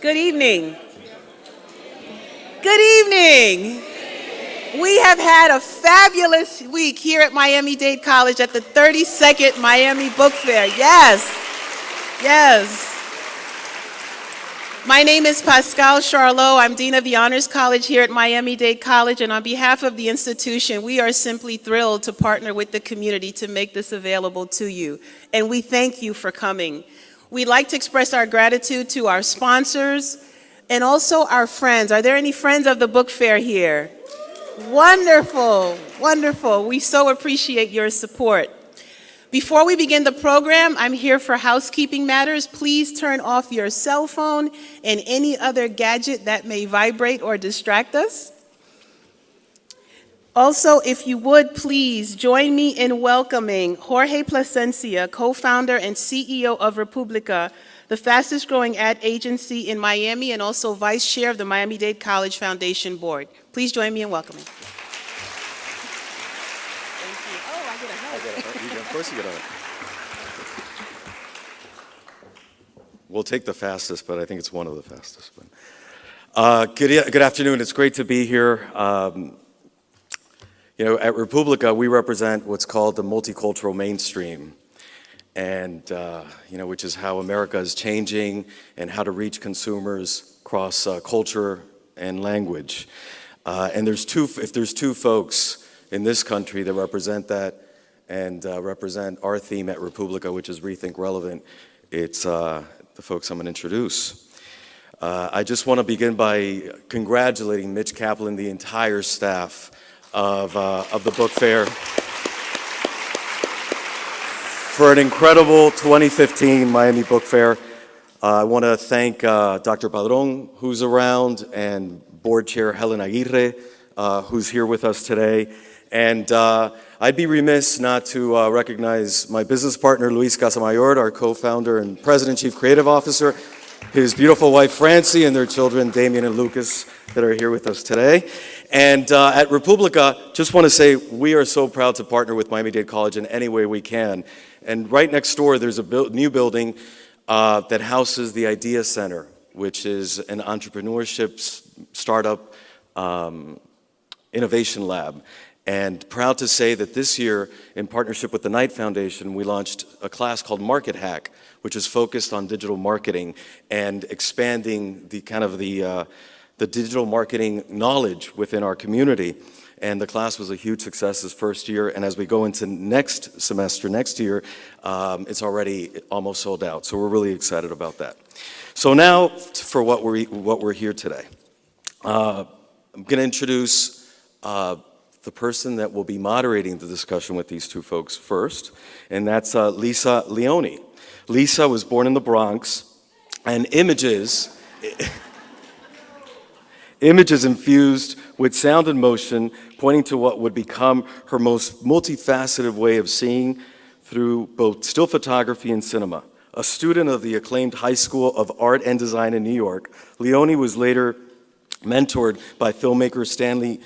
Good evening. Good evening. We have had a fabulous week here at Miami-Dade College at the 32nd Miami Book Fair. Yes, yes. My name is Pascal Charlot. I'm Dean of the Honors College here at Miami-Dade College, and on behalf of the institution, we are simply thrilled to partner with the community to make this available to you, and we thank you for coming. We'd like to express our gratitude to our sponsors and also our friends. Are there any friends of the book fair here? Wonderful, wonderful. We so appreciate your support. Before we begin the program, I'm here for housekeeping matters. Please turn off your cell phone and any other gadget that may vibrate or distract us. Also, if you would, please join me in welcoming Jorge Plasencia, co-founder and CEO of República, the fastest growing ad agency in Miami and also vice chair of the Miami-Dade College Foundation Board. Please join me in welcoming. Thank you. Oh, I get a hug. Of course you get a hug. We'll take the fastest, but I think it's one of the fastest. Good afternoon. It's great to be here. At República, we represent what's called the multicultural mainstream, and which is how America is changing and how to reach consumers across culture and language. And if there's two folks in this country that represent that and represent our theme at República, which is Rethink Relevant, it's the folks I'm going to introduce. I just want to begin by congratulating Mitch Kaplan, the entire staff of the book fair, for an incredible 2015 Miami Book Fair. I want to thank Dr. Padron, who's around, and Board Chair Helen Aguirre, who's here with us today. And I'd be remiss not to recognize my business partner, Luis Casamayor, our co-founder and President Chief Creative Officer, his beautiful wife, Francie, and their children, Damien and Lucas, that are here with us today. And at República, just want to say we are so proud to partner with Miami-Dade College in any way we can. And right next door, there's a new building that houses the Idea Center, which is an entrepreneurship startup innovation lab. And proud to say that this year, in partnership with the Knight Foundation, we launched a class called Market Hack, which is focused on digital marketing and expanding the digital marketing knowledge within our community. And the class was a huge success this first year. And as we go into next semester, next year, it's already almost sold out. So we're really excited about that. So now for what we're here today. I'm going to introduce the person that will be moderating the discussion with these two folks first, and that's Lisa Leone. Lisa was born in the Bronx, and images infused with sound and motion, pointing to what would become her most multifaceted way of seeing through both still photography and cinema. A student of the acclaimed High School of Art and Design in New York, Leone was later mentored by filmmaker Stanley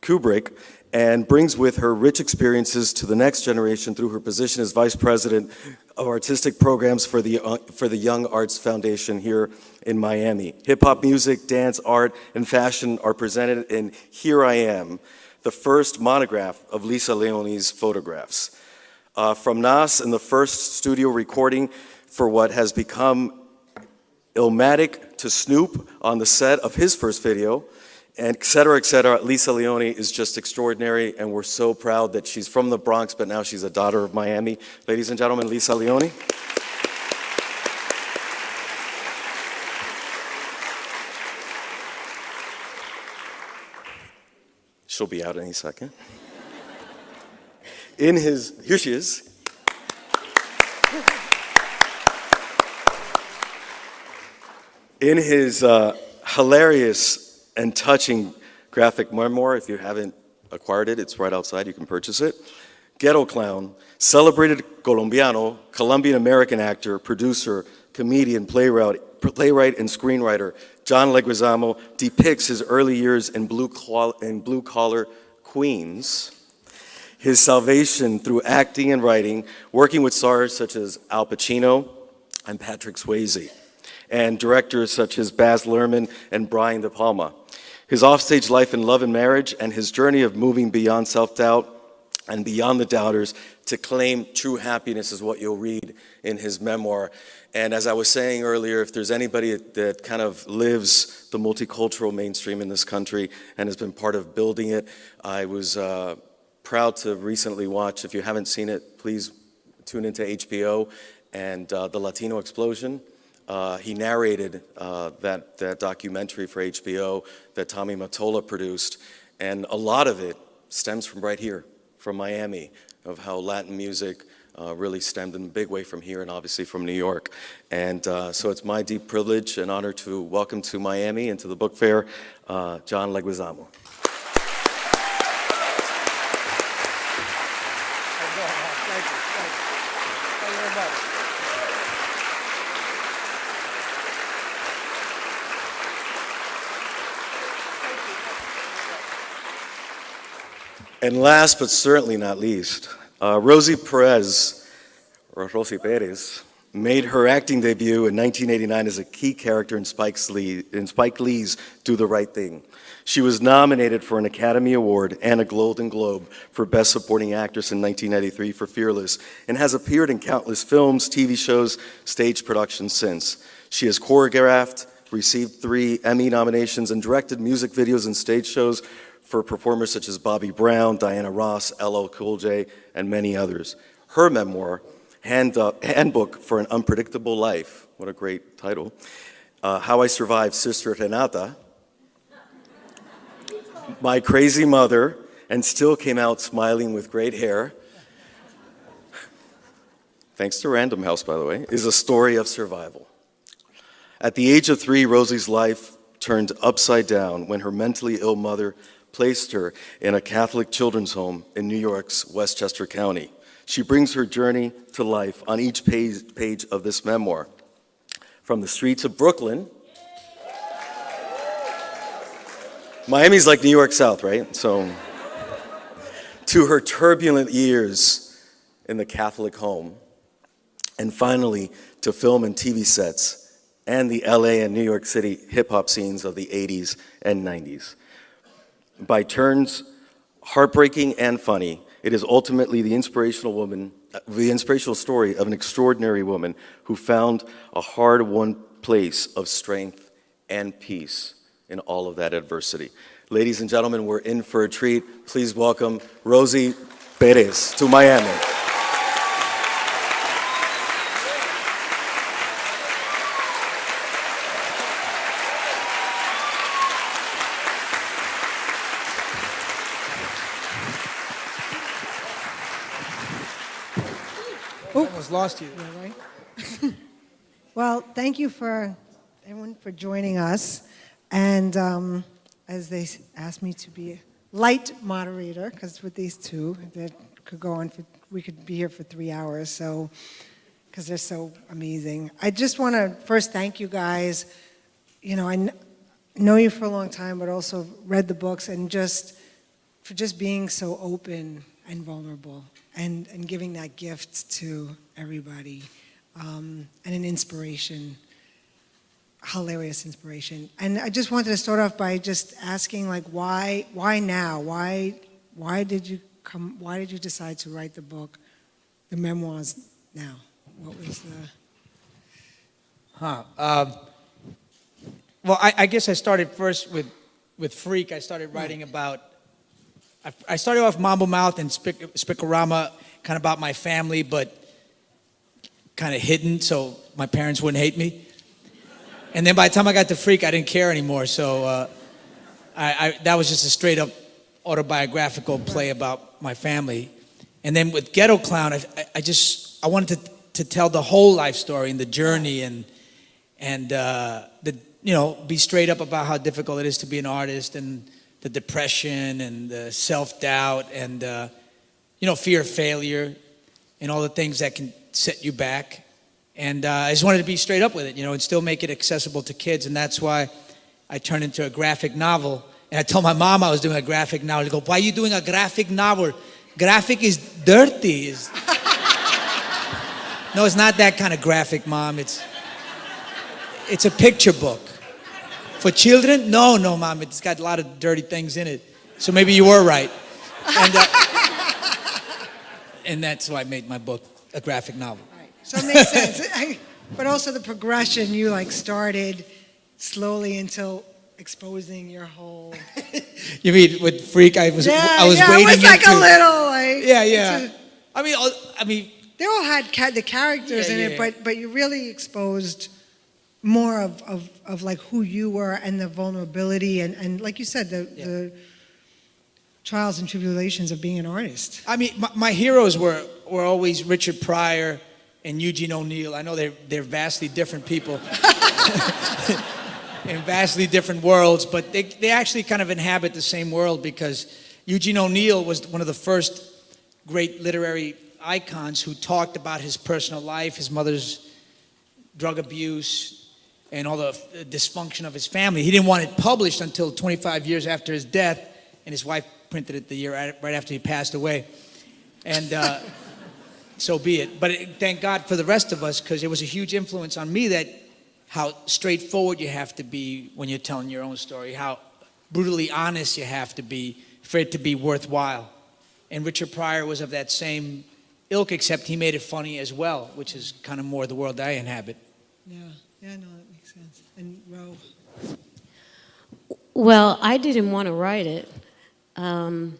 Kubrick and brings with her rich experiences to the next generation through her position as Vice President of Artistic Programs for the Young Arts Foundation here in Miami. Hip-hop music, dance, art, and fashion are presented in Here I Am, the first monograph of Lisa Leone's photographs. From Nas and the first studio recording for what has become Illmatic to Snoop on the set of his first video, and et cetera, Lisa Leone is just extraordinary, and we're so proud that she's from the Bronx, but now she's a daughter of Miami. Ladies and gentlemen, Lisa Leone. She'll be out any second. Here she is. In his hilarious and touching graphic memoir, if you haven't acquired it, it's right outside, you can purchase it. Ghetto Clown, celebrated Colombiano, Colombian-American actor, producer, comedian, playwright, and screenwriter, John Leguizamo depicts his early years in blue-collar Queens, his salvation through acting and writing, working with stars such as Al Pacino and Patrick Swayze. and directors such as Baz Luhrmann and Brian De Palma. His offstage life in love and marriage and his journey of moving beyond self-doubt and beyond the doubters to claim true happiness is what you'll read in his memoir. And as I was saying earlier, if there's anybody that kind of lives the multicultural mainstream in this country and has been part of building it, I was proud to recently watch, if you haven't seen it, please tune into HBO and The Latino Explosion. He narrated that documentary for HBO that Tommy Mottola produced, and a lot of it stems from right here, from Miami, of how Latin music really stemmed in a big way from here and obviously from New York. And so it's my deep privilege and honor to welcome to Miami and to the book fair, John Leguizamo. And last but certainly not least, Rosie Perez, or Rosie Perez, made her acting debut in 1989 as a key character in Spike Lee's Do the Right Thing. She was nominated for an Academy Award and a Golden Globe for Best Supporting Actress in 1993 for Fearless, and has appeared in countless films, TV shows, stage productions since. She has choreographed, received 3 Emmy nominations, and directed music videos and stage shows for performers such as Bobby Brown, Diana Ross, LL Cool J, and many others. Her memoir, Handbook for an Unpredictable Life, what a great title, How I Survived Sister Renata, My Crazy Mother, and Still Came Out Smiling with Great Hair, thanks to Random House, by the way, is a story of survival. At the age of 3, Rosie's life turned upside down when her mentally ill mother placed her in a Catholic children's home in New York's Westchester County. She brings her journey to life on each page of this memoir. From the streets of Brooklyn, Miami's like New York South, right? So, to her turbulent years in the Catholic home, and finally to film and TV sets and the LA and New York City hip-hop scenes of the 80s and 90s. By turns heartbreaking and funny, it is ultimately the inspirational story of an extraordinary woman who found a hard-won place of strength and peace in all of that adversity. Ladies and gentlemen, we're in for a treat. Please welcome Rosie Perez to Miami. Almost lost you. Yeah, right? Well, thank you for everyone for joining us. And as they asked me to be a light moderator, because with these two, that could go on for, we could be here for 3 hours, so, because they're so amazing. I just want to first thank you guys. You know, I know you for a long time, but also read the books, and just for just being so open and vulnerable. And giving that gift to everybody, and an inspiration, hilarious inspiration. And I just wanted to start off by just asking, like, why now? Why did you decide to write the book, the memoirs now? What was the? Well, I guess I started first with Freak. I started writing about. I started off Mambo Mouth and Spikorama, kind of about my family, but kind of hidden so my parents wouldn't hate me. And then by the time I got to Freak, I didn't care anymore. So that was just a straight up autobiographical play about my family. And then with Ghetto Clown, I wanted to tell the whole life story and the journey and be straight up about how difficult it is to be an artist and the depression and the self-doubt and, fear of failure and all the things that can set you back. And I just wanted to be straight up with it, and still make it accessible to kids. And that's why I turned into a graphic novel. And I told my mom I was doing a graphic novel. She goes, "Why are you doing a graphic novel? Graphic is dirty." No, it's not that kind of graphic, Mom. It's a picture book. For children? No, Mom, it's got a lot of dirty things in it. So maybe you were right. And that's why I made my book a graphic novel. Right. So it makes sense. But also the progression, you like started slowly until exposing your whole. You mean with Freak? I was waiting. It was like a little like. Yeah. I mean, they all had the characters in it, but you really exposed more of like who you were and the vulnerability and like you said, the trials and tribulations of being an artist. I mean, my heroes were always Richard Pryor and Eugene O'Neill. I know they're vastly different people in vastly different worlds, but they actually kind of inhabit the same world because Eugene O'Neill was one of the first great literary icons who talked about his personal life, his mother's drug abuse, and all the dysfunction of his family. He didn't want it published until 25 years after his death, and his wife printed it the year right after he passed away. And so be it. But thank God for the rest of us, because it was a huge influence on me that how straightforward you have to be when you're telling your own story, how brutally honest you have to be for it to be worthwhile. And Richard Pryor was of that same ilk, except he made it funny as well, which is kind of more the world I inhabit. Yeah, no, that makes sense. And Ro? Well, I didn't want to write it. I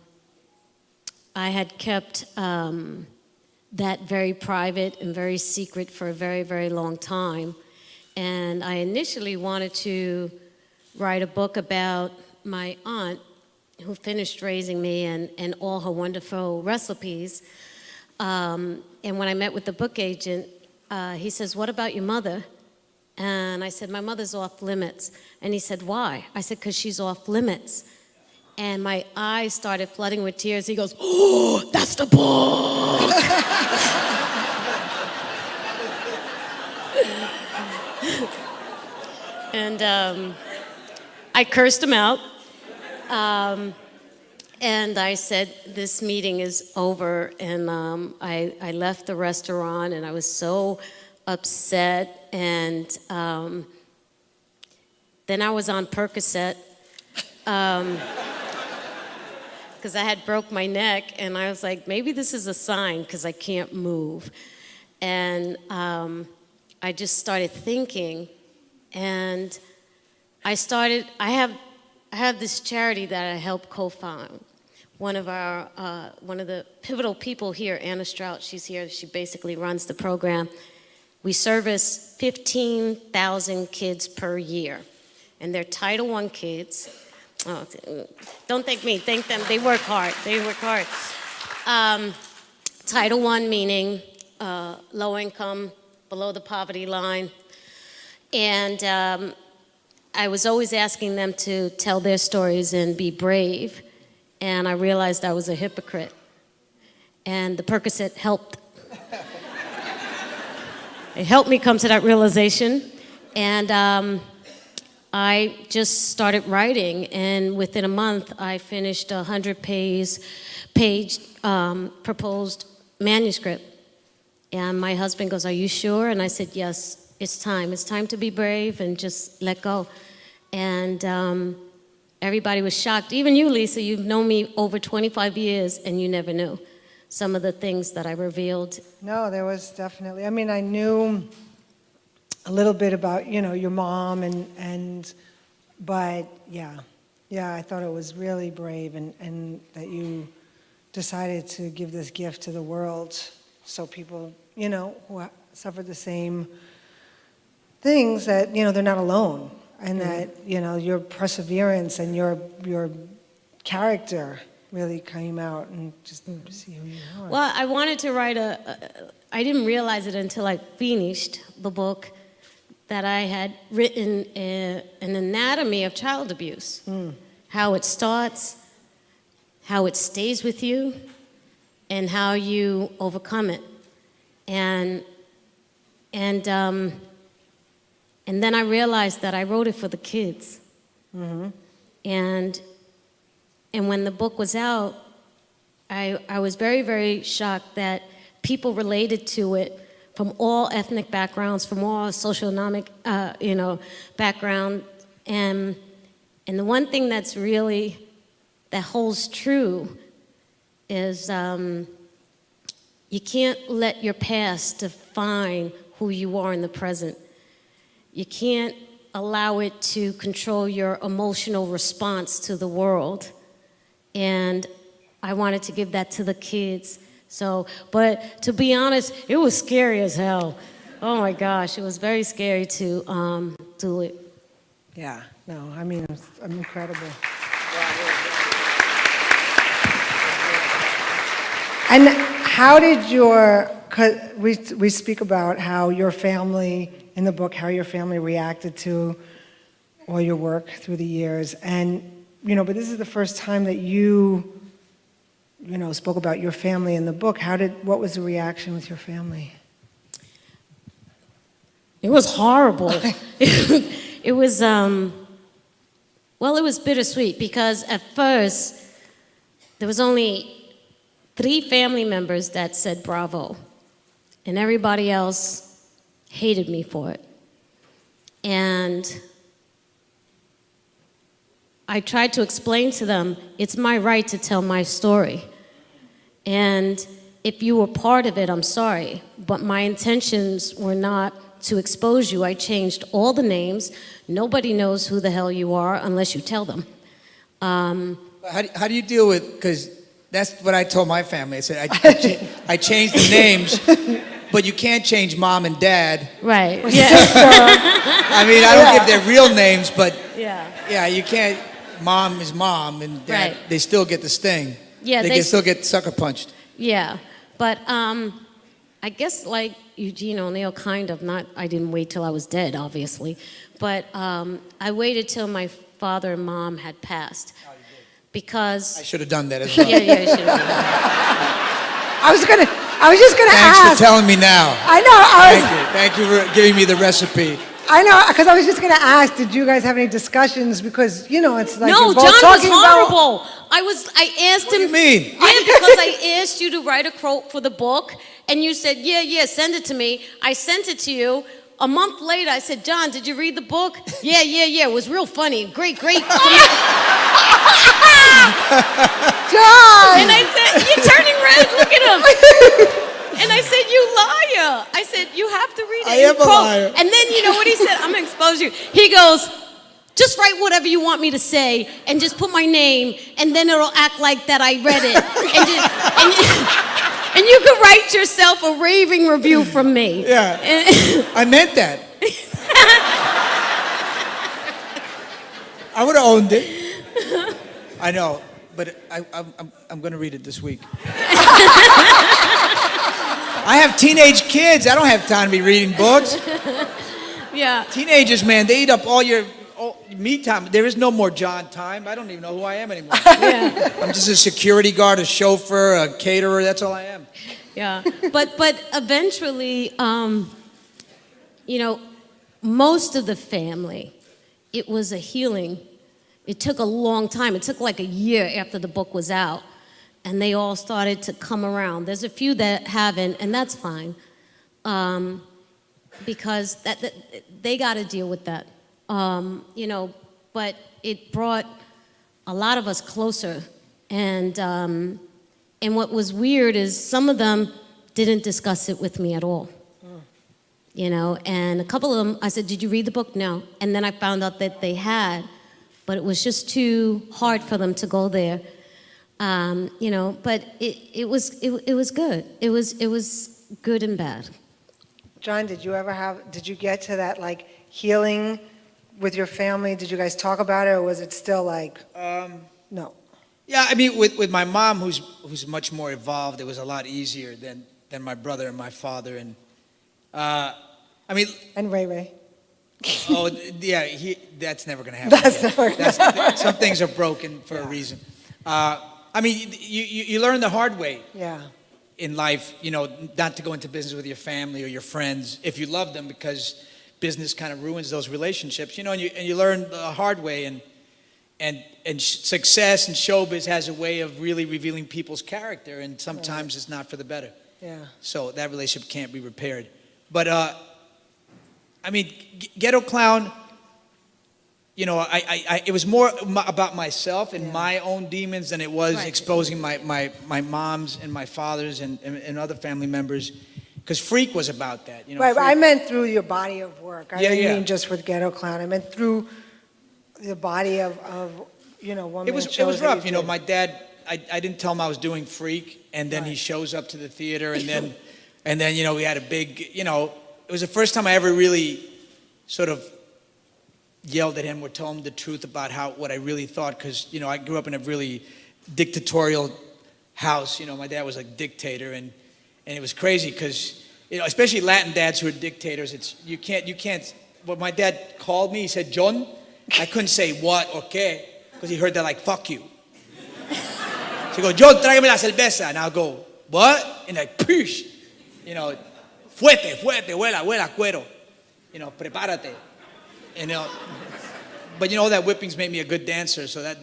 had kept that very private and very secret for a very, very long time. And I initially wanted to write a book about my aunt who finished raising me and all her wonderful recipes. And when I met with the book agent, he says, "What about your mother?" And I said, "My mother's off limits." And he said, "Why?" I said, "'Cause she's off limits." And my eyes started flooding with tears. He goes, "Oh, that's the book." And I cursed him out. And I said, "This meeting is over." And I left the restaurant, and I was so upset. And then I was on Percocet. Because I had broke my neck, and I was like, maybe this is a sign, because I can't move. And I just started thinking, and I have this charity that I helped co-found. One of the pivotal people here, Anna Strout, she's here, she basically runs the program. We service 15,000 kids per year, and they're Title I kids. Oh, don't thank me, thank them. They work hard. Title I meaning low income, below the poverty line. And I was always asking them to tell their stories and be brave. And I realized I was a hypocrite. And the Percocet helped. It helped me come to that realization. And I just started writing, and within a month, I finished a 100-page proposed manuscript. And my husband goes, "Are you sure?" And I said, "Yes, it's time. It's time to be brave and just let go." And everybody was shocked. Even you, Lisa, you've known me over 25 years, and you never knew some of the things that I revealed. No, there was definitely, I mean, I knew a little bit about, your mom but I thought it was really brave and that you decided to give this gift to the world so people, who suffer the same things that, they're not alone and that, your perseverance and your character really came out and just to see who you are. Well, I wanted to write I didn't realize it until I finished the book, that I had written an anatomy of child abuse, how it starts, how it stays with you, and how you overcome it. And then I realized that I wrote it for the kids. Mm-hmm. And when the book was out, I was very, very shocked that people related to it from all ethnic backgrounds, from all socioeconomic, background. And the one thing that holds true is you can't let your past define who you are in the present. You can't allow it to control your emotional response to the world. And I wanted to give that to the kids. So, but to be honest, it was scary as hell. Oh my gosh, it was very scary to do it. Yeah, no, I mean, I'm incredible. And how did we speak about how your family, in the book, how your family reacted to all your work through the years. And, but this is the first time that you spoke about your family in the book. What was the reaction with your family? It was horrible. It was, it was bittersweet because at first there was only 3 family members that said bravo, and everybody else hated me for it. And I tried to explain to them, it's my right to tell my story. And if you were part of it, I'm sorry, but my intentions were not to expose you. I changed all the names. Nobody knows who the hell you are unless you tell them. How do you deal with, because that's what I told my family. I said, I changed the names, but you can't change mom and dad. Right. I mean, I don't give their real names, but Yeah. you can't. Mom is mom, and dad, Right. they still get the sting. Yeah, they can still get sucker punched. Yeah, but I guess like Eugene O'Neill, kind of, not, I didn't wait till I was dead, obviously, but I waited till my father and mom had passed. Oh, you did. Because... I should have done that as well. Yeah, you should have done that. I was just gonna ask. Thanks for telling me now. I know. Thank you for giving me the recipe. I know, because I was just going to ask, did you guys have any discussions? Because, it's like No, you're John both was talking horrible. I asked What do him... you mean? Yeah, because I asked you to write a quote for the book, and you said, yeah, send it to me. I sent it to you. A month later, I said, John, did you read the book? Yeah, it was real funny. Great. John! And I said, you're turning red, look at him. And I said, you liar. I said, you have to read it. I am a liar. And then you know what he said? I'm going to expose you. He goes, just write whatever you want me to say and just put my name, and then it'll act like that I read it. And you can write yourself a raving review from me. Yeah. I meant that. I would have owned it. I know, but I'm going to read it this week. I have teenage kids. I don't have time to be reading books. Yeah. Teenagers, man, they eat up all your me time. There is no more John time. I don't even know who I am anymore. Yeah. I'm just a security guard, a chauffeur, a caterer. That's all I am. Yeah. But eventually, most of the family, it was a healing. It took a long time. It took like a year after the book was out. And they all started to come around. There's a few that haven't, and that's fine, because they got to deal with that, But it brought a lot of us closer, and what was weird is some of them didn't discuss it with me at all, And a couple of them, I said, "Did you read the book?" No, and then I found out that they had, but it was just too hard for them to go there. But it was good. It was good and bad. John, did you get to that like healing with your family? Did you guys talk about it, or was it still like, no? Yeah, I mean, with my mom, who's much more evolved, it was a lot easier than my brother and my father, and And Ray. Oh yeah, that's never gonna happen. Some things are broken for a reason. You learn the hard way. Yeah. In life, not to go into business with your family or your friends if you love them, because business kind of ruins those relationships. And you learn the hard way, and success and showbiz has a way of really revealing people's character, and sometimes it's not for the better. Yeah. So that relationship can't be repaired. But I mean, Ghetto Clown. You know, it was more about myself and my own demons than it was Right. exposing my mom's and my father's and other family members. Because Freak was about that. You know, Right, but Freak- I meant through your body of work. I Yeah, didn't yeah. mean just with Ghetto Clown. I meant through the body of one It was man shows that rough. You know, did. my dad. I didn't tell him I was doing Freak, and then he shows up to the theater, and then you know we had a big. You know, it was the first time I ever really sort of yelled at him or told him the truth about what I really thought. Because you know, I grew up in a really dictatorial house. You know, my dad was a dictator, and it was crazy because you know, especially Latin dads who are dictators. It's you can't. When my dad called me, he said, "John," I couldn't say what or qué because he heard that like "fuck you." So he goes, "John, tráigame la cerveza," and I'll go, "What?" And like, "Push," you know, "Fuerte, fuerte, huela, huela, cuero," you know, "Prepárate," you know. But you know, that whippings made me a good dancer, so that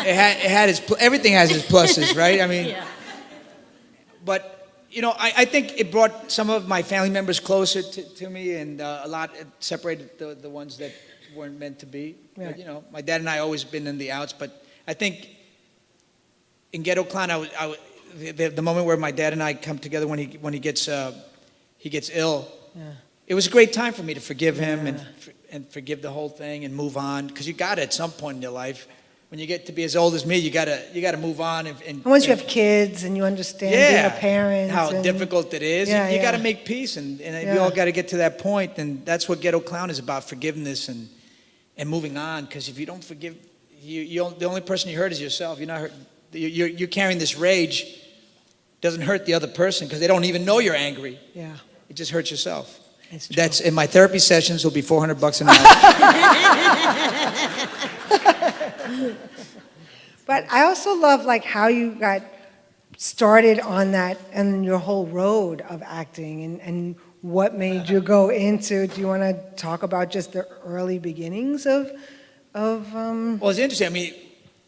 it had its everything has its pluses, right? I mean, Yeah. but you know, I think it brought some of my family members closer to me, and a lot it separated the ones that weren't meant to be. Yeah. But, you know, my dad and I always been in the outs, but I think in Ghetto Clown, the moment where my dad and I come together when he gets ill, Yeah. it was a great time for me to forgive him and forgive the whole thing and move on, because you got to at some point in your life. When you get to be as old as me, you gotta move on And once you have kids and you understand being a parent. how and- difficult it is, Yeah, you yeah. got to make peace, and Yeah. we all got to get to that point, and that's what Ghetto Clown is about: forgiveness and moving on. Because if you don't forgive, the only person you hurt is yourself. You're not hurt. You're carrying this rage. Doesn't hurt the other person because they don't even know you're angry. Yeah. It just hurts yourself. It's true. That's in my therapy sessions. Will be $400 a night. But I also love like how you got started on that and your whole road of acting and what made you go into. Do you want to talk about just the early beginnings of Well, it's interesting. I mean,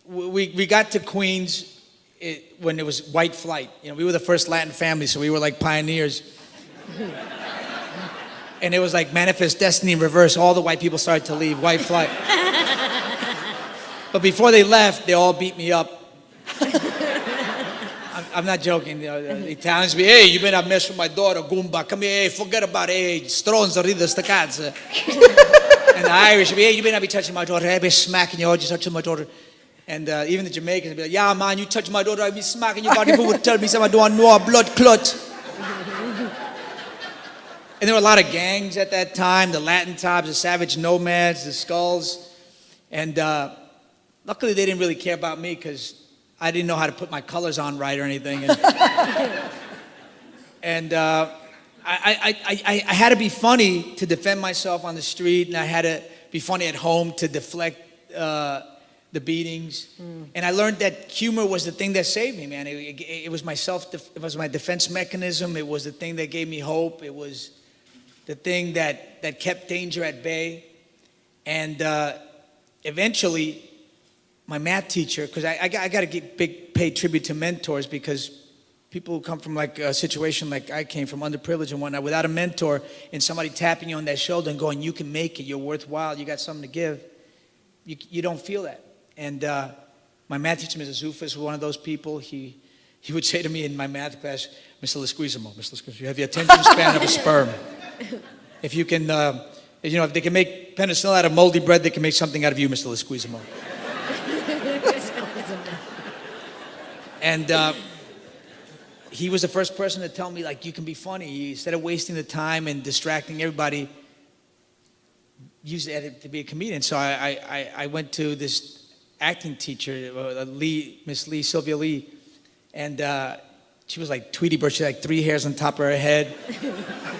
we got to Queens when it was white flight. You know, we were the first Latin family, so we were like pioneers. And it was like Manifest Destiny in reverse. All the white people started to leave, white flight. But before they left, they all beat me up. I'm not joking. You know, the Italians be, "Hey, you better not mess with my daughter, Goomba. Come here, hey, forget about it. Hey, stronzo, rida sta cazzo." And the Irish be, "Hey, you better not be touching my daughter. I'll be smacking you. You're touching my daughter." And even the Jamaicans be like, "Yeah, man, you touch my daughter, I'll be smacking you. Body would tell me something I don't know, blood clot." And there were a lot of gangs at that time: the Latin Tops, the Savage Nomads, the Skulls. And luckily, they didn't really care about me because I didn't know how to put my colors on right or anything. And I had to be funny to defend myself on the street, and I had to be funny at home to deflect the beatings. And I learned that humor was the thing that saved me, man. It was it was my defense mechanism. It was the thing that gave me hope. It was the thing that kept danger at bay. And eventually, my math teacher, because I got to pay tribute to mentors, because people who come from like a situation like I came from, underprivileged and whatnot, without a mentor and somebody tapping you on that shoulder and going, "You can make it, you're worthwhile, you got something to give," you don't feel that. And my math teacher, Mr. Zufus, was one of those people. He would say to me in my math class, "Mr. Leguizamo, you have the attention span of a sperm. If you can, if they can make penicillin out of moldy bread, they can make something out of you, Mr. Leguizamo." And he was the first person to tell me, like, you can be funny. Instead of wasting the time and distracting everybody, use it to be a comedian. So I went to this acting teacher, Miss Lee, Sylvia Lee, and she was like Tweety Bird. She had like 3 hairs on top of her head.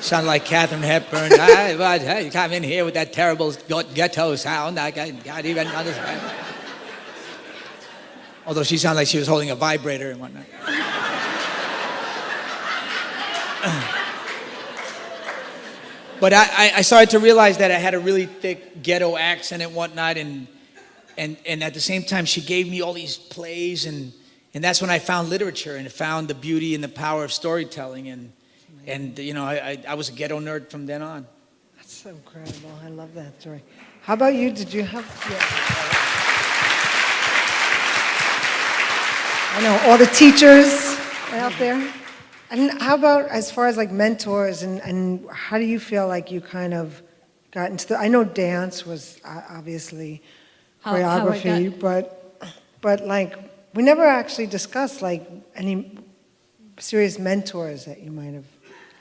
Sounded like Katharine Hepburn. You come in here with that terrible ghetto sound. I can't even understand. Although she sounded like she was holding a vibrator and whatnot. But I started to realize that I had a really thick ghetto accent and whatnot, and at the same time, she gave me all these plays, and that's when I found literature and found the beauty and the power of storytelling. And And, you know, I was a ghetto nerd from then on. That's so incredible. I love that story. How about you? Did you have? Yeah. I know all the teachers out there. And how about as far as like mentors and how do you feel like you kind of got into the, I know dance was obviously How I choreography, but like we never actually discussed like any serious mentors that you might have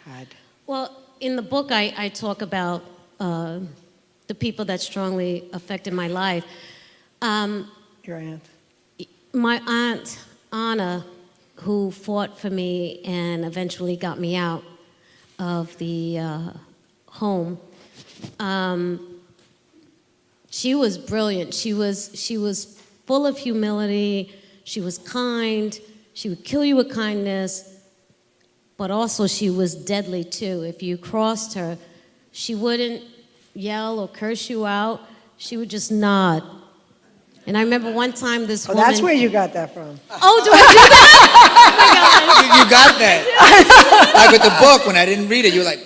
had. Well, in the book, I talk about the people that strongly affected my life. Your aunt. My aunt, Anna, who fought for me and eventually got me out of the home, she was brilliant. She was full of humility. She was kind. She would kill you with kindness, but also she was deadly too. If you crossed her, she wouldn't yell or curse you out. She would just nod. And I remember one time this woman... That's where you got that from. Oh, do I do that? Oh, my God. You got that. Like with the book, when I didn't read it, you were like...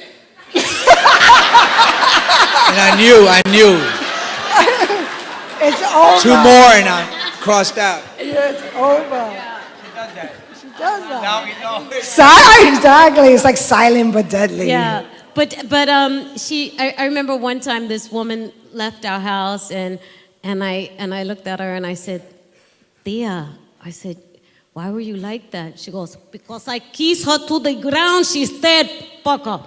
And I knew. It's over. 2 more and I'm crossed out. It's over. She does that. She does that. Now we know. Exactly. It's like silent but deadly. Yeah, but I remember one time this woman left our house and I looked at her and I said, Tia, I said, why were you like that? She goes, because I kissed her to the ground, she's dead, fucker.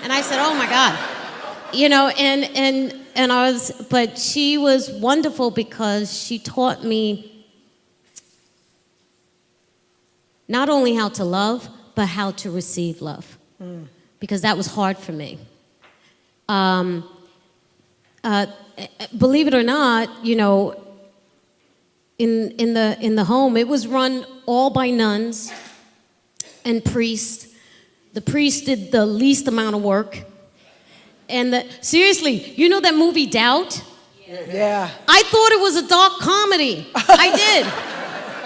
And I said, oh my God. You know, and I was, but she was wonderful because she taught me not only how to love, but how to receive love. Because that was hard for me. Believe it or not, you know, in the home, it was run all by nuns and priests. The priest did the least amount of work. And seriously, you know that movie Doubt? Yeah. I thought it was a dark comedy. I did.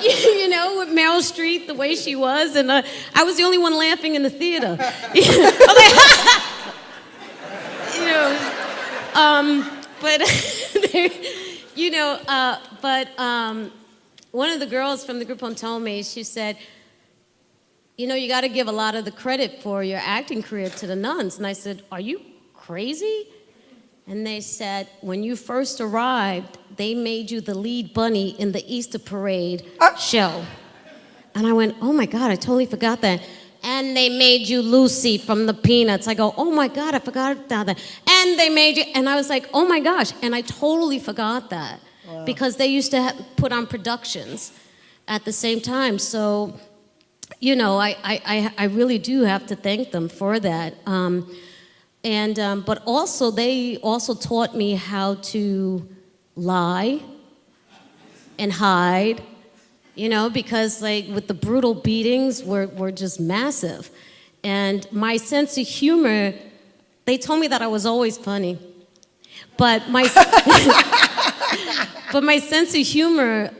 You know, with Meryl Streep, the way she was, and I was the only one laughing in the theater. I was like, you know, but you know, one of the girls from the group home told me, she said, you know, you got to give a lot of the credit for your acting career to the nuns. And I said, are you crazy? And they said, when you first arrived, they made you the lead bunny in the Easter parade show. And I went, oh my God, I totally forgot that. And they made you Lucy from the Peanuts. I go, oh my God, I forgot about that. And they made you, and I was like, oh my gosh. And I totally forgot that. Wow. Because they used to put on productions at the same time. So, you know, I really do have to thank them for that. But also, they also taught me how to lie and hide, you know, because like with the brutal beatings were just massive. And my sense of humor, they told me that I was always funny. But my but my sense of humor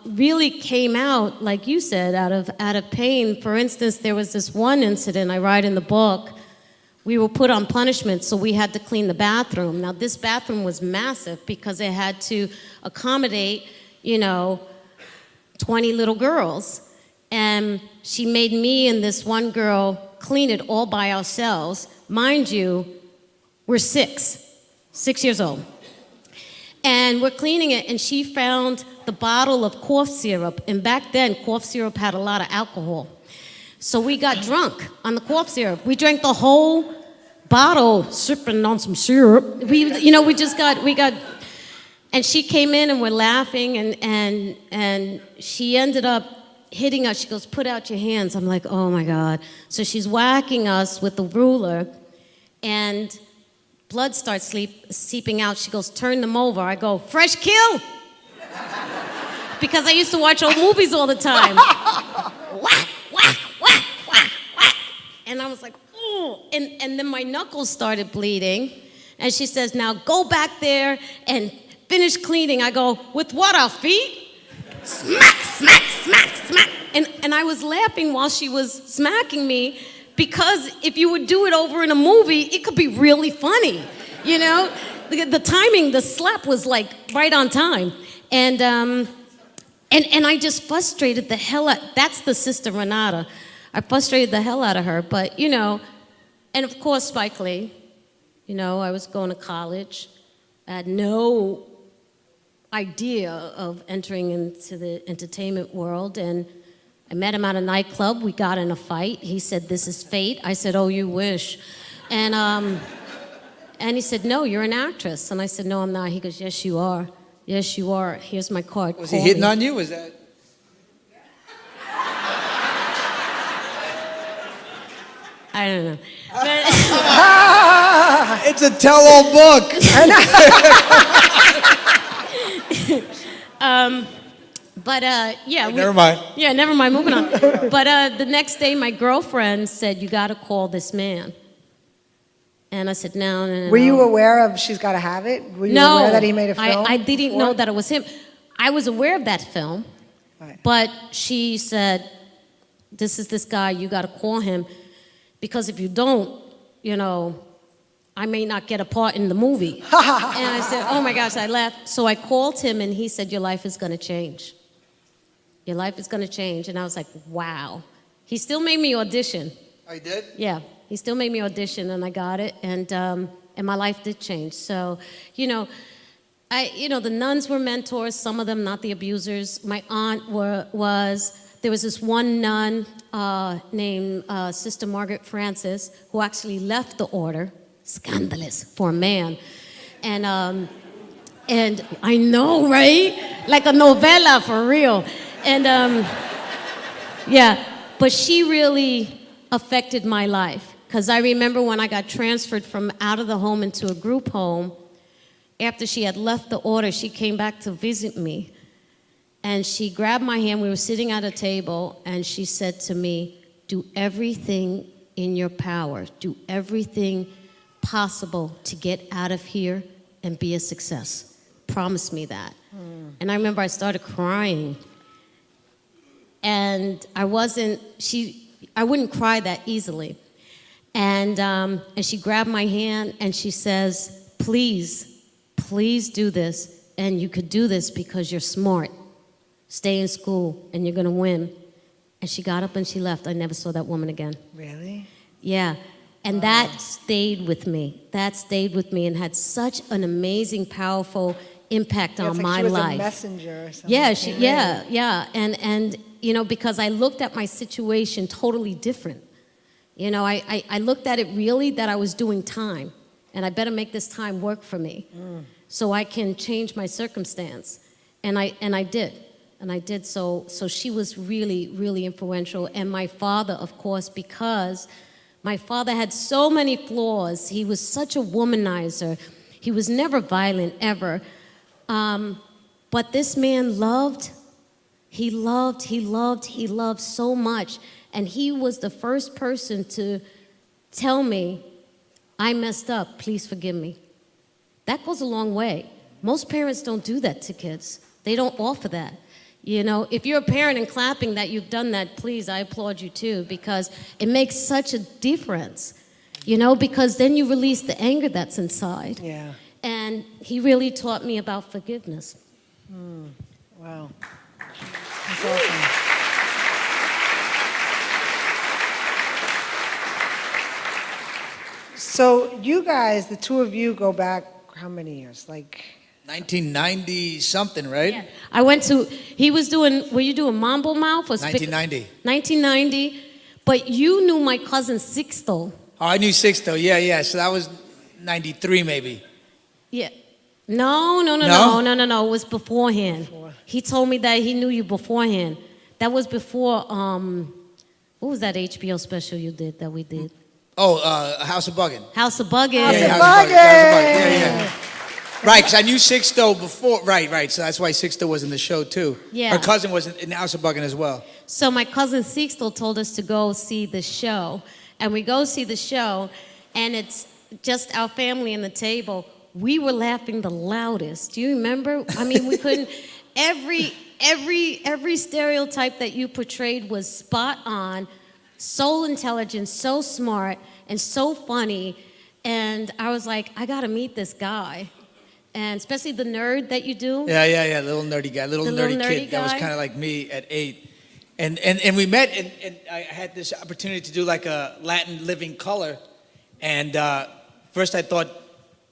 really came out, like you said, out of pain. For instance, there was this one incident I write in the book. We were put on punishment, so we had to clean the bathroom. Now, this bathroom was massive because it had to accommodate, you know, 20 little girls. And she made me and this one girl clean it all by ourselves. Mind you, we're 6 years old. And we're cleaning it, and she found the bottle of cough syrup. And back then, cough syrup had a lot of alcohol. So we got drunk on the cough syrup. We drank the whole bottle, sipping on some syrup. We got, and she came in and we're laughing, and she ended up hitting us. She goes, put out your hands. I'm like, oh my God. So she's whacking us with the ruler, and blood starts seeping out. She goes, turn them over. I go, fresh kill? Because I used to watch old movies all the time. Whack, whack, whack, whack, whack. And I was like, oh. And then my knuckles started bleeding. And she says, now go back there and finish cleaning. I go, with what, our feet? Smack, smack, smack, smack. And I was laughing while she was smacking me because if you would do it over in a movie, it could be really funny, you know? The timing, the slap was like right on time. And I just frustrated the hell out, that's the sister Renata. I frustrated the hell out of her, but you know, and of course Spike Lee, you know, I was going to college. I had no idea of entering into the entertainment world, and I met him at a nightclub. We got in a fight. He said, "This is fate." I said, "Oh, you wish." And he said, "No, you're an actress." And I said, "No, I'm not." He goes, "Yes, you are. Yes, you are. Here's my card. Was Call he hitting me." on you? Was that? I don't know. It's a tell-all book. Yeah. Never mind. Yeah, never mind. Moving on. But the next day, my girlfriend said, "You got to call this man." And I said, "No, no, no." Were you no." aware of She's Gotta Have It? Were you No, aware that he made a film? I didn't before? know that it was him. I was aware of that film, Right. but she said, "This is this guy. You got to call him, because if you don't, you know, I may not get a part in the movie." And I said, "Oh my gosh," I laughed. So I called him, and he said, "Your life is going to change. Your life is going to change." And I was like, wow. He still made me audition. Oh, you did? Yeah, he still made me audition, and I got it, and my life did change. So, you know, the nuns were mentors. Some of them, not the abusers. My aunt there was this one nun named Sister Margaret Francis who actually left the order, scandalous for a man, and I know, right? Like a novela for real, and yeah. But she really affected my life, because I remember when I got transferred from out of the home into a group home, after she had left the order, she came back to visit me, and she grabbed my hand. We were sitting at a table, and she said to me, "Do everything in your power, do everything possible to get out of here and be a success. Promise me that." And I remember I started crying. And I wouldn't cry that easily. And she grabbed my hand and she says, "Please, please do this. And you could do this because you're smart. Stay in school and you're gonna win." And she got up and she left. I never saw that woman again. Really? Yeah. And that stayed with me. That stayed with me and had such an amazing, powerful impact Yeah, on it's like my she was life. a messenger or something. Yeah. And you know, because I looked at my situation totally different. You know, I looked at it really that I was doing time, and I better make this time work for me, so I can change my circumstance. And I did. So she was really, really influential. And my father, of course, because my father had so many flaws. He was such a womanizer. He was never violent, ever. But this man loved. He loved so much. And he was the first person to tell me, "I messed up, please forgive me." That goes a long way. Most parents don't do that to kids. They don't offer that. You know, if you're a parent and clapping that you've done that, please, I applaud you too, because it makes such a difference. You know, because then you release the anger that's inside. Yeah. And he really taught me about forgiveness. Wow. That's awesome. So you guys, the two of you, go back how many years? Like 1990 something, right? Yeah. Were you doing Mambo Mouth or 1990. 1990. But you knew my cousin Sixto. Oh, I knew Sixto. Yeah. So that was 93 maybe. Yeah. No. It was beforehand. He told me that he knew you beforehand. That was before, what was that HBO special you did that we did? Oh, House of Buggin'. House of Buggin'. Yeah, House of House of Buggin'. Buggin'. Yeah. Right, because I knew Sixto before. Right. So that's why Sixto was in the show too. Yeah. Her cousin was in House of Buggin' as well. So my cousin Sixto told us to go see the show. And we go see the show, and it's just our family and the table. We were laughing the loudest. Do you remember? I mean, we couldn't. Every stereotype that you portrayed was spot on. so intelligent, so smart, and so funny. And I was like, I gotta meet this guy. And especially the nerd that you do. Yeah, little nerdy guy, little nerdy kid that was guy. kind of like me at 8. And we met, and I had this opportunity to do like a Latin living color. And first I thought,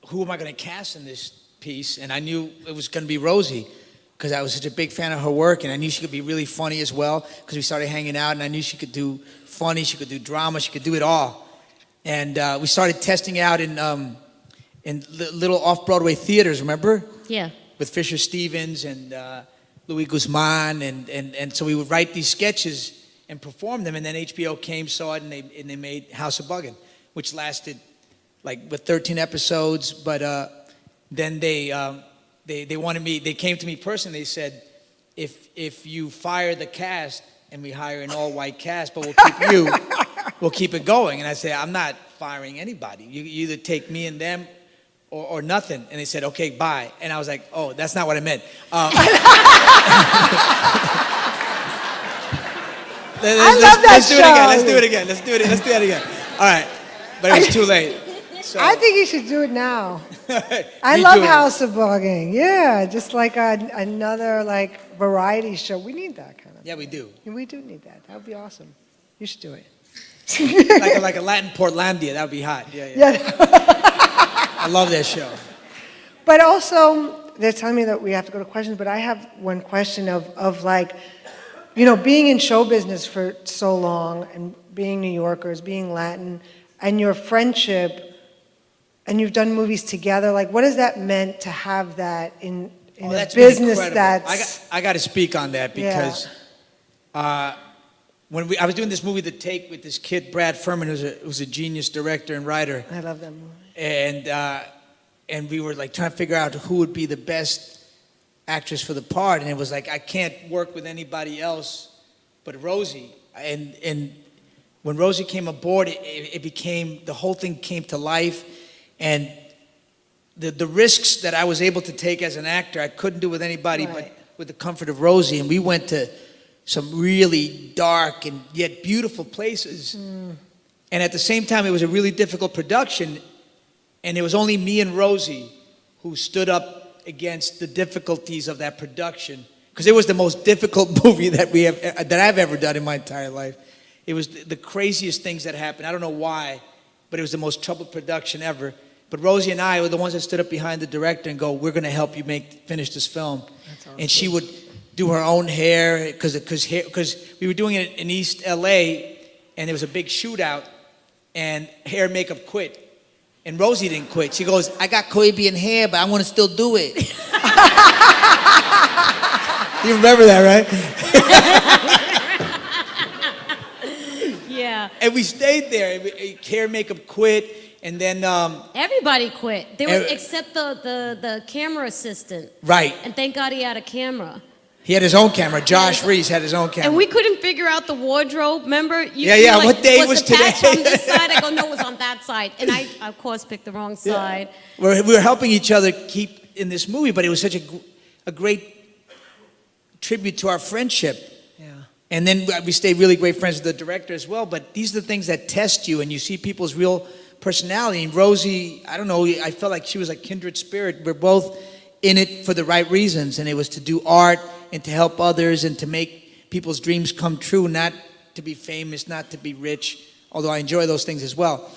who am I going to cast in this piece? And I knew it was going to be Rosie, because I was such a big fan of her work, and I knew she could be really funny as well, because we started hanging out, and I knew she could do funny, she could do drama, she could do it all. And we started testing out in little off-Broadway theaters, remember? Yeah. With Fisher Stevens and Louis Guzman, and so we would write these sketches and perform them, and then HBO came, saw it, and they made House of Buggin', which lasted like with 13 episodes, but then they wanted me, they came to me personally, they said, if you fire the cast and we hire an all-white cast, but we'll keep you, we'll keep it going. And I said, I'm not firing anybody. You either take me and them or nothing. And they said, okay, bye. And I was like, oh, that's not what I meant. Let's do it again. Let's do that again. All right. But it was too late. So. I think you should do it now. I Me love doing it. House of Bugging. Yeah, just like another like variety show. We need that kind of. Yeah, we do. We do need that. That would be awesome. You should do it. like a Latin Portlandia. That would be hot. Yeah. I love that show. But also, they're telling me that we have to go to questions, but I have one question of like, you know, being in show business for so long and being New Yorkers, being Latin, and your friendship, and you've done movies together, like what has that meant to have that in a That's been business incredible. that's... I got to speak on that because when I was doing this movie, The Take, with this kid, Brad Furman, who's a genius director and writer. I love that movie. And we were like trying to figure out who would be the best actress for the part, and it was like I can't work with anybody else but Rosie. And when Rosie came aboard, it became, the whole thing came to life, and the risks that I was able to take as an actor, I couldn't do with anybody but with the comfort of Rosie. And we went to some really dark and yet beautiful places. And at the same time, it was a really difficult production. And it was only me and Rosie who stood up against the difficulties of that production, because it was the most difficult movie that I've ever done in my entire life. It was the craziest things that happened. I don't know why, but it was the most troubled production ever. But Rosie and I were the ones that stood up behind the director and go, we're going to help you finish this film. Awesome. And she would do her own hair, because we were doing it in East LA, and there was a big shootout, and hair and makeup quit. And Rosie didn't quit. She goes, I got Caribbean hair, but I want to still do it. You remember that, right? Yeah. And we stayed there. Hair and makeup quit, and then... Everybody quit. Except the camera assistant. Right. And thank God he had a camera. He had his own camera. Josh Reese had his own camera. And we couldn't figure out the wardrobe, remember? Yeah, like, what day was the patch today? on this side? I go, no, it was on that side. And I, of course, picked the wrong side. We were helping each other keep in this movie, but it was such a great tribute to our friendship. Yeah. And then we stayed really great friends with the director as well, but these are the things that test you, and you see people's real personality. And Rosie, I don't know, I felt like she was a kindred spirit. We're both in it for the right reasons, and it was to do art and to help others and to make people's dreams come true, not to be famous, not to be rich, although I enjoy those things as well.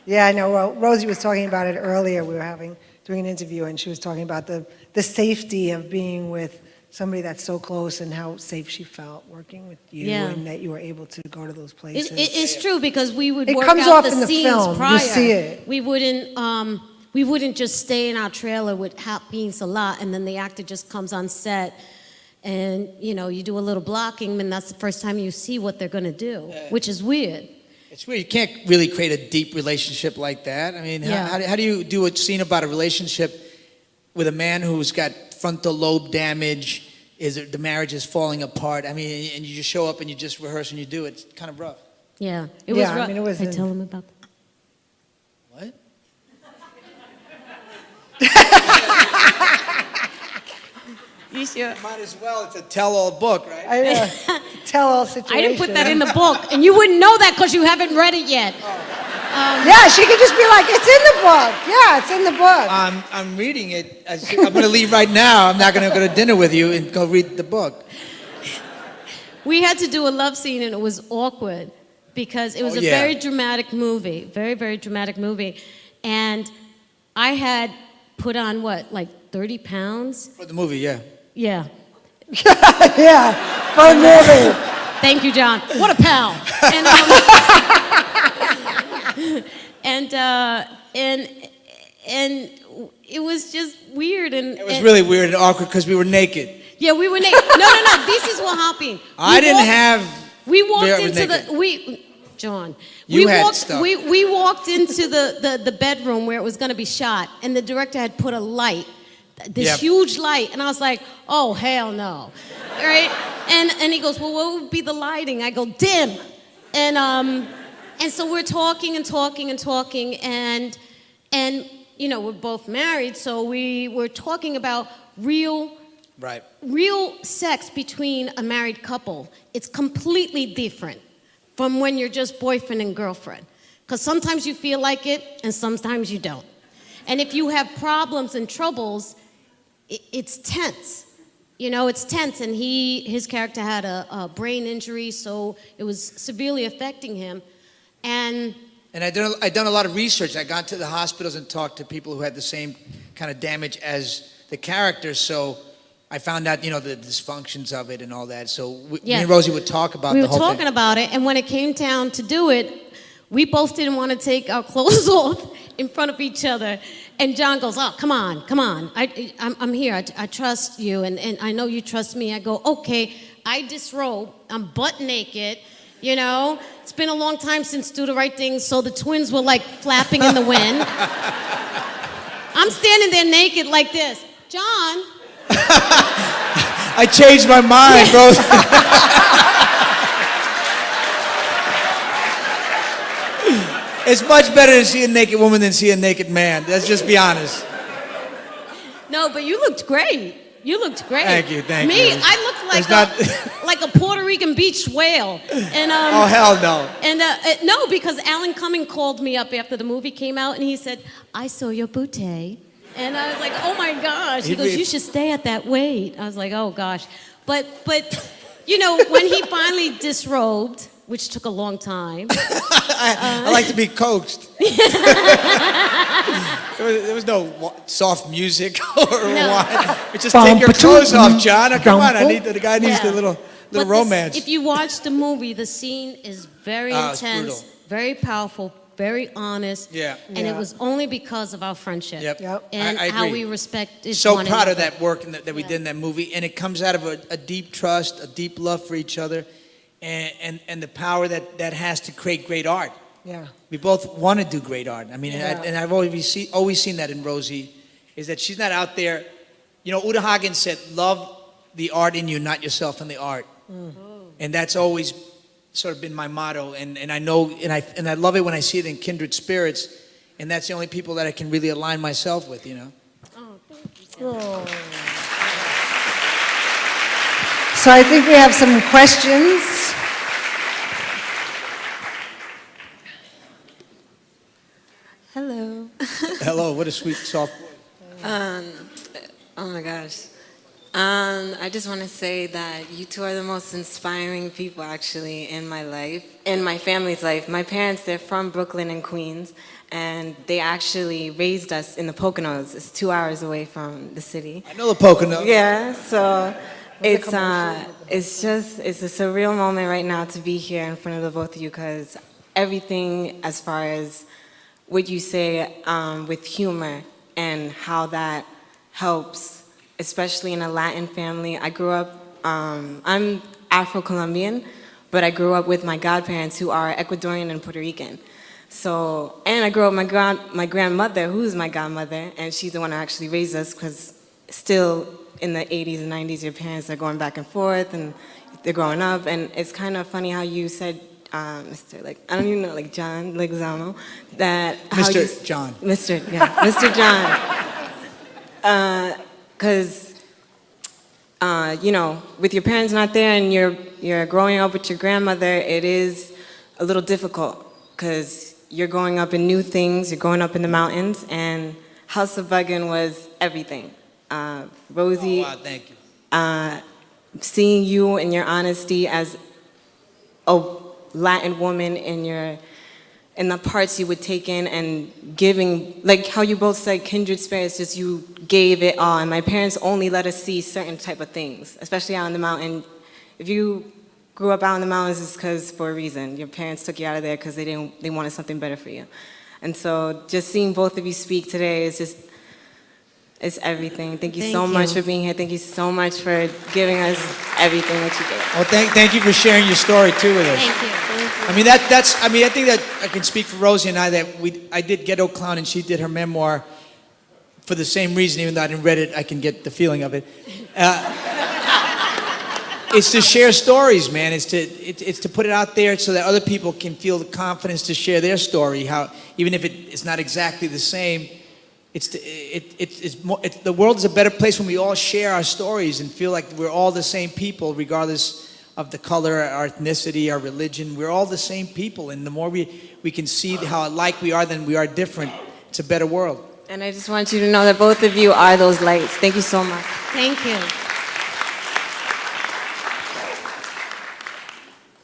Yeah, I know. Well, Rosie was talking about it earlier. We were doing an interview, and she was talking about the safety of being with somebody that's so close and how safe she felt working with you, and that you were able to go to those places. It's true, because we would It work comes out off the in the scenes film. prior. You see it. We wouldn't just stay in our trailer with hot beans a lot, and then the actor just comes on set, and you do a little blocking, and that's the first time you see what they're going to do, which is weird. It's weird. You can't really create a deep relationship like that. I mean, how do you do a scene about a relationship with a man who's got frontal lobe damage? The marriage is falling apart? I mean, and you just show up and you just rehearse and you do it. It's kind of rough. Yeah, it was rough. I mean, it was. I tell him about that. What? You sure? Might as well. It's a tell-all book, right? I know. Tell-all situation. I didn't put that in the book, and you wouldn't know that because you haven't read it yet. Yeah, she could just be like, it's in the book. Yeah, it's in the book. I'm reading it. I'm going to leave right now. I'm not going to go to dinner with you and go read the book. We had to do a love scene, and it was awkward because it was a very dramatic movie, very, very dramatic movie. And I had put on, what, like 30 pounds? For the movie, yeah. Yeah. Yeah, for a movie. Thank you, John. What a pal. And it was just weird. It was really weird and awkward because we were naked. Yeah, we were naked. No. This is what happened. We walked into John. You had stuff. We walked into the bedroom where it was going to be shot, and the director had put a light, this huge light, and I was like, oh hell no, right? And he goes, well, what would be the lighting? I go, dim, and so we're talking, and you know, we're both married, so we were talking about real sex between a married couple. It's completely different from when you're just boyfriend and girlfriend. Because sometimes you feel like it, and sometimes you don't. And if you have problems and troubles, it's tense. You know, it's tense, and his character had a brain injury, so it was severely affecting him. And I'd done a lot of research. I got to the hospitals and talked to people who had the same kind of damage as the characters, so I found out, you know, the dysfunctions of it and all that. So me and Rosie would talk about the whole thing. We were talking about it, and when it came down to do it, we both didn't want to take our clothes off in front of each other. And John goes, oh, come on. I'm here. I trust you, and I know you trust me. I go, okay. I disrobe. I'm butt naked. You know, it's been a long time since Do the Right Thing, so the twins were like flapping in the wind. I'm standing there naked like this. John. I changed my mind, bro. It's much better to see a naked woman than see a naked man. Let's just be honest. No, but you looked great. You looked great. Thank you. Me, I looked like a Puerto Rican beach whale. And oh hell no. And no, because Alan Cumming called me up after the movie came out, and he said, "I saw your bootay." And I was like, oh my gosh. He goes, you should stay at that weight. I was like, oh gosh. But you know, when he finally disrobed, which took a long time. I like to be coaxed. There was no soft music or wine. It's just take your clothes off, John. Come on, the guy needs a little romance. If you watch the movie, the scene is very intense, very powerful, very honest. Yeah. And it was only because of our friendship. Yep. And I how we respected so one proud another. of that work that we did in that movie. And it comes out of a deep trust, a deep love for each other, and the power that has to create great art. Yeah. We both want to do great art. I mean, and I've always seen that in Rosie, is that she's not out there. You know, Uta Hagen said, love the art in you, not yourself in the art. And that's always sort of been my motto, and I know, and I love it when I see it in kindred spirits, and that's the only people that I can really align myself with, you know. Oh, thank you. So I think we have some questions. Hello. Hello, what a sweet, soft voice. Oh my gosh. I just want to say that you two are the most inspiring people actually in my life, in my family's life. My parents, they're from Brooklyn and Queens, and they actually raised us in the Poconos. It's 2 hours away from the city. I know the Poconos. Yeah, so it's a surreal moment right now to be here in front of the both of you, because everything as far as what you say with humor and how that helps, especially in a Latin family. I grew up, I'm Afro-Colombian, but I grew up with my godparents who are Ecuadorian and Puerto Rican. So, and I grew up with my grandmother, who's my godmother, and she's the one who actually raised us, because still in the 80s and 90s, your parents are going back and forth, and they're growing up, and it's kind of funny how you said, Mr. I don't even know, John Leguizamo, that Mr. John. Mr. John. Because with your parents not there and you're growing up with your grandmother, it is a little difficult because you're growing up in new things, you're growing up in the mountains, and House of Buggin was everything. Rosie, Oh, wow, thank you. seeing you and your honesty as a Latin woman in the parts you would take in and giving, like how you both said, kindred spirits, just you gave it all. And my parents only let us see certain type of things, especially out in the mountain. If you grew up out in the mountains, it's because for a reason. Your parents took you out of there because they wanted something better for you. And so just seeing both of you speak today is just, it's everything. Thank you so much for being here. Thank you so much for giving us everything that you gave. Well, thank you for sharing your story too with us. Thank you. I mean, I think that I can speak for Rosie and I that I did Ghetto Clown and she did her memoir for the same reason, even though I didn't read it, I can get the feeling of it. It's to share stories, man. It's to put it out there so that other people can feel the confidence to share their story. How even if it's not exactly the same, the world is a better place when we all share our stories and feel like we're all the same people, regardless of the color, our ethnicity, our religion. We're all the same people, and the more we can see how alike we are than we are different, it's a better world. And I just want you to know that both of you are those lights. Thank you so much. Thank you.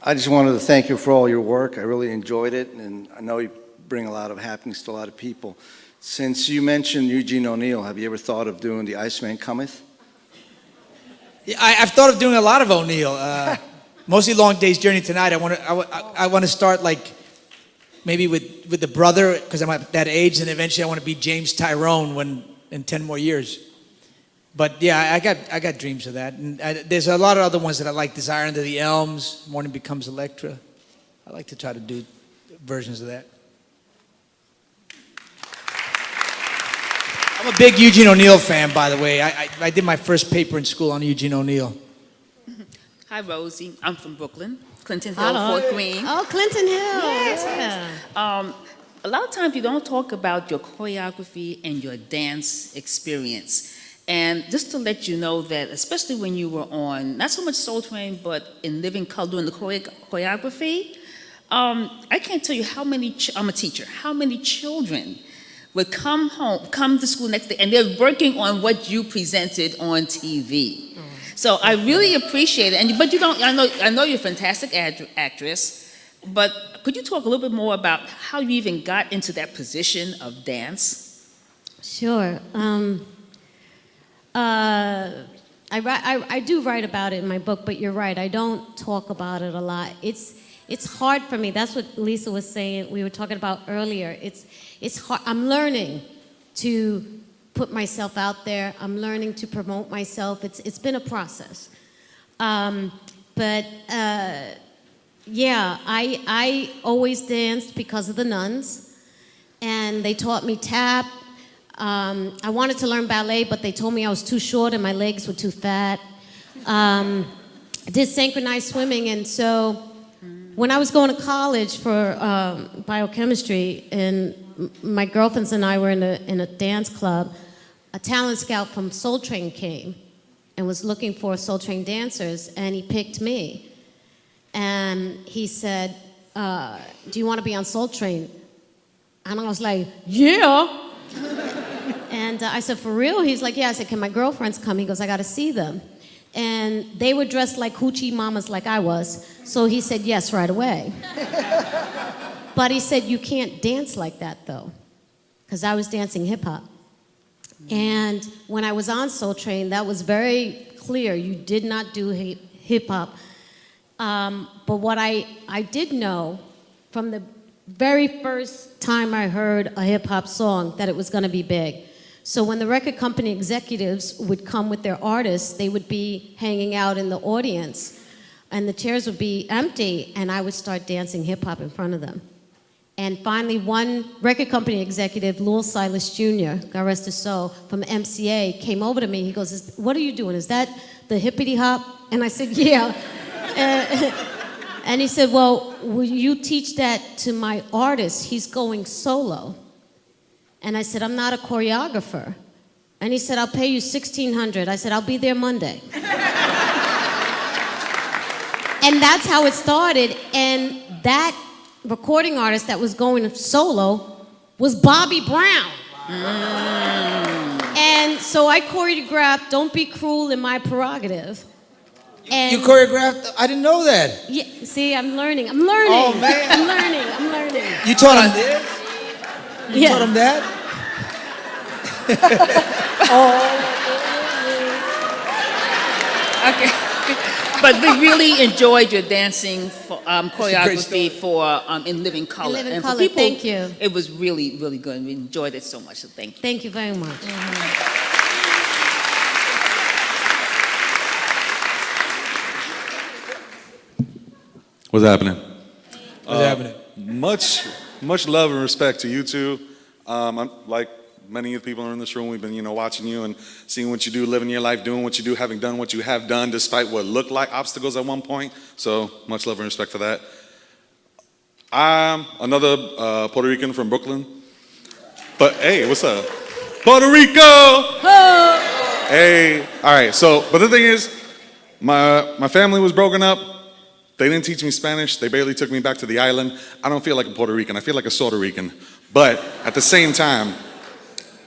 I just wanted to thank you for all your work. I really enjoyed it, and I know you bring a lot of happiness to a lot of people. Since you mentioned Eugene O'Neill, have you ever thought of doing The Iceman Cometh? Yeah, I've thought of doing a lot of O'Neill. Mostly Long Day's Journey Tonight. I want to start like maybe with the brother because I'm at that age, and eventually I want to be James Tyrone in 10 more years. But yeah, I got dreams of that. And there's a lot of other ones that I like. Desire Under the Elms, Morning Becomes Electra. I like to try to do versions of that. I'm a big Eugene O'Neill fan, by the way. I did my first paper in school on Eugene O'Neill. Hi, Rosie. I'm from Brooklyn, Clinton Hill, Hello. Fort Greene. Oh, Clinton Hill. Yes. Yeah. A lot of times you don't talk about your choreography and your dance experience. And just to let you know that, especially when you were on, not so much Soul Train, but in Living Color doing the choreography, I can't tell you how many, I'm a teacher, how many children would come to school next day, and they're working on what you presented on TV. So I really appreciate it. But you don't. I know you're a fantastic actress. But could you talk a little bit more about how you even got into that position of dance? Sure. I do write about it in my book, but you're right. I don't talk about it a lot. It's hard for me. That's what Lisa was saying. We were talking about earlier. It's hard. I'm learning to put myself out there. I'm learning to promote myself. It's been a process. Yeah, I always danced because of the nuns, and they taught me tap. I wanted to learn ballet, but they told me I was too short and my legs were too fat. I did synchronized swimming, and so when I was going to college for biochemistry, and my girlfriends and I were in a dance club, a talent scout from Soul Train came and was looking for Soul Train dancers, and he picked me. And he said, do you want to be on Soul Train? And I was like, yeah. And I said, for real? He's like, yeah. I said, can my girlfriends come? He goes, I got to see them. And they were dressed like hoochie mamas like I was. So he said yes right away. But he said, you can't dance like that, though. Because I was dancing hip-hop. And when I was on Soul Train, that was very clear. You did not do hip-hop. But what I did know from the very first time I heard a hip-hop song that it was going to be big. So when the record company executives would come with their artists, they would be hanging out in the audience, and the chairs would be empty, and I would start dancing hip-hop in front of them. And finally, one record company executive, Lil Silas Jr., God rest his soul, from MCA, came over to me. He goes, what are you doing? Is that the hippity-hop? And I said, yeah. And he said, well, will you teach that to my artist? He's going solo. And I said, I'm not a choreographer. And he said, I'll pay you $1,600. I said, I'll be there Monday. And that's how it started. And that recording artist that was going solo was Bobby Brown. And so I choreographed Don't Be Cruel in My Prerogative. And You choreographed? I didn't know that. yeah, see, I'm learning. Oh, man. I'm learning. You taught him this? You Yeah. taught him that? Okay. But we really enjoyed your dancing choreography story. for In Living Color. Living and Color, for people, thank you. It was really, really good. We enjoyed it so much, so thank you. Thank you very much. What's happening? What's happening? Much love and respect to you two. I'm like many of the people in this room. We've been, watching you and seeing what you do, living your life, doing what you do, having done what you have done, despite what looked like obstacles at one point. So much love and respect for that. I'm another Puerto Rican from Brooklyn. But hey, what's up? Puerto Rico! Hey, all right. So, but the thing is, my family was broken up. They didn't teach me Spanish. They barely took me back to the island. I don't feel like a Puerto Rican. I feel like a Puerto Rican. But at the same time,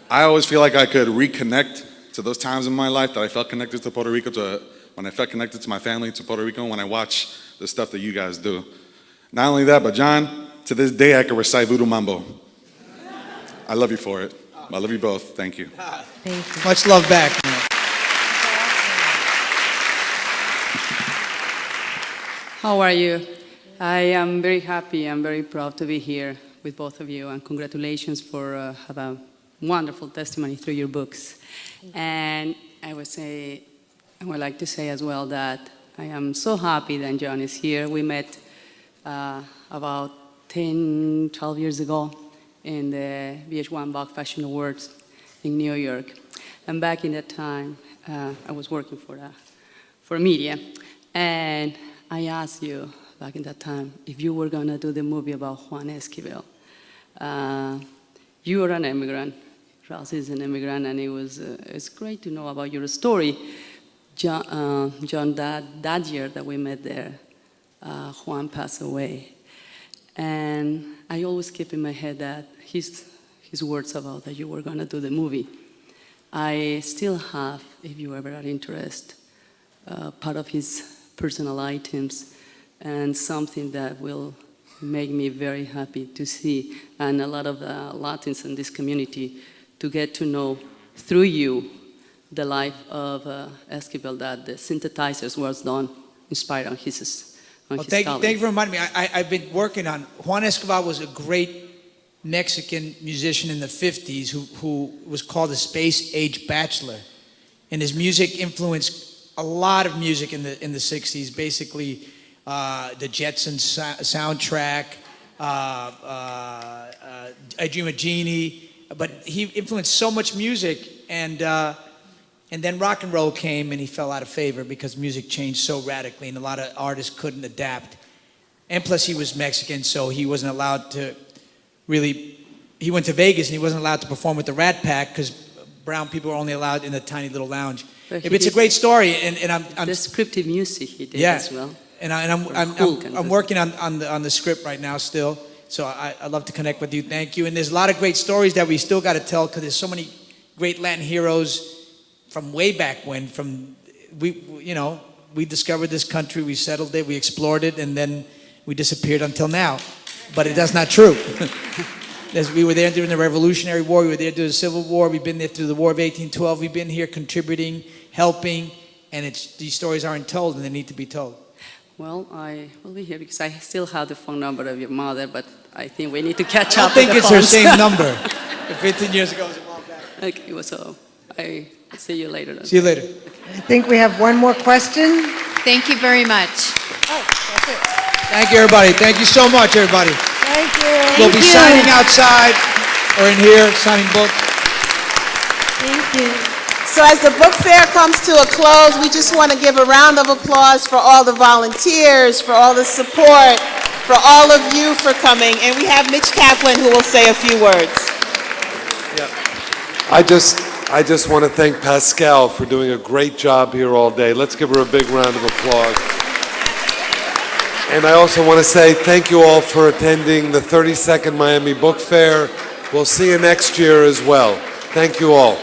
I always feel like I could reconnect to those times in my life that I felt connected to Puerto Rico, when I felt connected to my family, to Puerto Rico, when I watch the stuff that you guys do. Not only that, but John, to this day I can recite Voodoo Mambo. I love you for it. I love you both. Thank you. Thank you. Much love back. How are you? I am very happy and very proud to be here with both of you, and congratulations for have a wonderful testimony through your books. And I would like to say as well that I am so happy that John is here. We met about 10, 12 years ago in the VH1 Vogue Fashion Awards in New York. And back in that time, I was working for media. And I asked you back in that time if you were going to do the movie about Juan Esquivel. You are an immigrant. Rosie is an immigrant, and it's great to know about your story. John, that year that we met there, Juan passed away. And I always keep in my head that his words about that you were going to do the movie. I still have, if you ever are interested, part of his personal items, and something that will make me very happy to see, and a lot of Latins in this community to get to know through you the life of Esquivel, that the synthesizers was done inspired on his Thank you for reminding me. I've been working on, Juan Esquivel was a great Mexican musician in the 50s who was called a space age bachelor. And his music influenced a lot of music in the 60s, basically the Jetsons soundtrack, I Dream of Jeannie, but he influenced so much music, and then rock and roll came and he fell out of favor because music changed so radically and a lot of artists couldn't adapt. And plus he was Mexican, so he wasn't allowed to he went to Vegas and he wasn't allowed to perform with the Rat Pack because brown people were only allowed in a tiny little lounge. It's a great story, and I'm descriptive music he did as well. And I'm working on the script right now still, so I'd love to connect with you. Thank you. And there's a lot of great stories that we still got to tell because there's so many great Latin heroes from way back when. We discovered this country, we settled it, we explored it, and then we disappeared until now. But that's not true. We were there during the Revolutionary War, we were there during the Civil War, we've been there through the War of 1812, we've been here contributing, helping, and these stories aren't told and they need to be told. Well, I will be here because I still have the phone number of your mother, but I think we need to catch up. I think it's her same number. 15 years ago, it was a long back. Okay, so I see you later. Then. See you later. I think we have one more question. Thank you very much. Oh, that's it. Thank you, everybody. Thank you so much, everybody. Thank you. We'll be signing outside or in here, signing books. Thank you. So as the book fair comes to a close, we just want to give a round of applause for all the volunteers, for all the support, for all of you for coming. And we have Mitch Kaplan who will say a few words. I just want to thank Pascal for doing a great job here all day. Let's give her a big round of applause. And I also want to say thank you all for attending the 32nd Miami Book Fair. We'll see you next year as well. Thank you all.